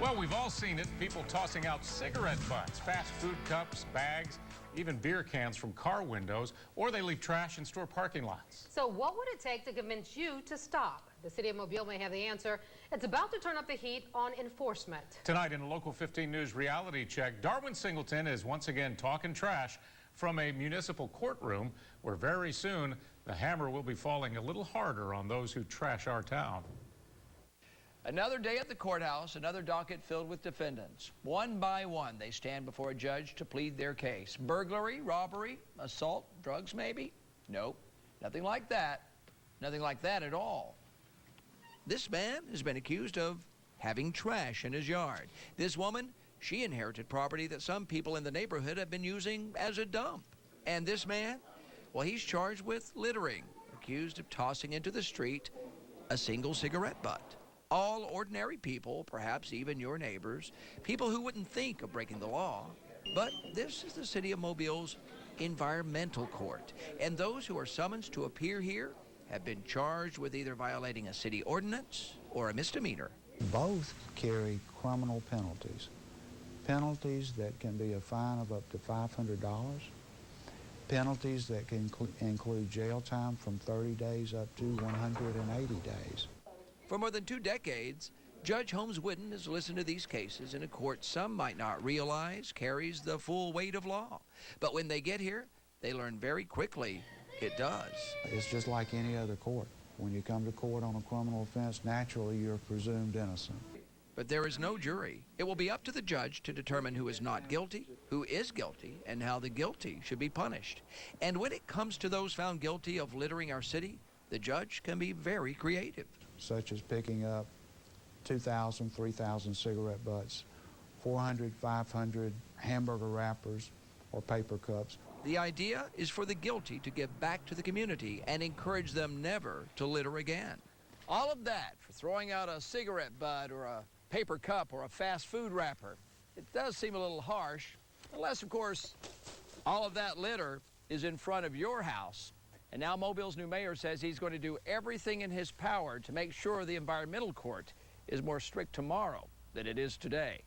Well, we've all seen it. People tossing out cigarette butts, fast food cups, bags, even beer cans from car windows, or they leave trash in store parking lots. So what would it take to convince you to stop? The city of Mobile may have the answer. It's about to turn up the heat on enforcement. Tonight in a Local 15 News reality check, Darwin Singleton is once again talking trash from a municipal courtroom where very soon the hammer will be falling a little harder on those who trash our town. Another day at the courthouse, another docket filled with defendants. One by one, they stand before a judge to plead their case. Burglary, robbery, assault, drugs maybe? Nope, nothing like that. Nothing like that at all. This man has been accused of having trash in his yard. This woman, she inherited property that some people in the neighborhood have been using as a dump. And this man, well, he's charged with littering, accused of tossing into the street a single cigarette butt. All ordinary people, perhaps even your neighbors, people who wouldn't think of breaking the law. But this is the city of Mobile's environmental court, and those who are summoned to appear here have been charged with either violating a city ordinance or a misdemeanor. Both carry criminal penalties. Penalties that can be a fine of up to $500. Penalties that can include jail time from 30 days up to 180 days. For more than 2 decades, Judge Holmes Wooden has listened to these cases in a court some might not realize carries the full weight of law. But when they get here, they learn very quickly it does. It's just like any other court. When you come to court on a criminal offense, naturally you're presumed innocent. But there is no jury. It will be up to the judge to determine who is not guilty, who is guilty, and how the guilty should be punished. And when it comes to those found guilty of littering our city, the judge can be very creative. Such as picking up 2,000, 3,000 cigarette butts, 400, 500 hamburger wrappers or paper cups. The idea is for the guilty to give back to the community and encourage them never to litter again. All of that for throwing out a cigarette butt or a paper cup or a fast food wrapper. It does seem a little harsh, unless, of course, all of that litter is in front of your house. And now Mobile's new mayor says he's going to do everything in his power to make sure the environmental court is more strict tomorrow than it is today.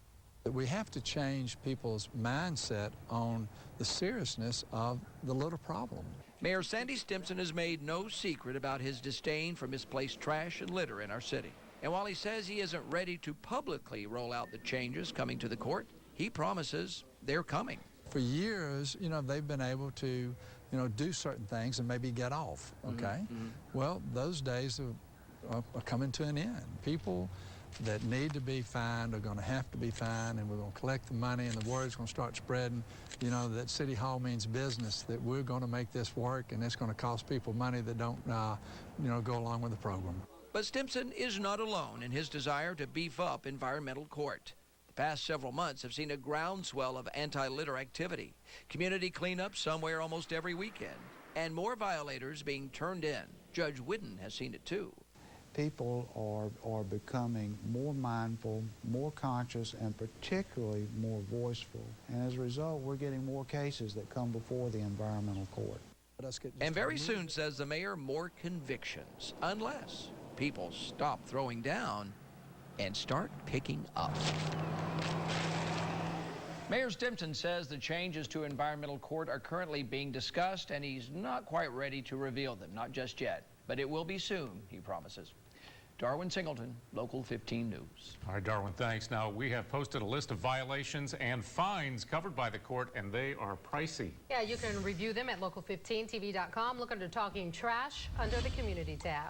We have to change people's mindset on the seriousness of the litter problem. Mayor Sandy Stimson has made no secret about his disdain for misplaced trash and litter in our city. And while he says he isn't ready to publicly roll out the changes coming to the court, he promises they're coming. For years, they've been able to, do certain things and maybe get off, okay? Well, those days are coming to an end. People that need to be fined are going to have to be fined, and we're going to collect the money, and the word's going to start spreading, that City Hall means business, that we're going to make this work, and it's going to cost people money that don't, go along with the program. But Stimson is not alone in his desire to beef up environmental court. The past several months have seen a groundswell of anti-litter activity, community cleanup somewhere almost every weekend, and more violators being turned in. Judge Wooden has seen it too. People are becoming more mindful, more conscious, and particularly more voiceful. And as a result, we're getting more cases that come before the environmental court. And very soon, says the mayor, more convictions, unless people stop throwing down and start picking up. Mayor Stimson says the changes to environmental court are currently being discussed, and he's not quite ready to reveal them, not just yet. But it will be soon, he promises. Darwin Singleton, Local 15 News. All right, Darwin, thanks. Now, we have posted a list of violations and fines covered by the court, and they are pricey. Yeah, you can review them at local15tv.com. Look under Talking Trash under the Community tab.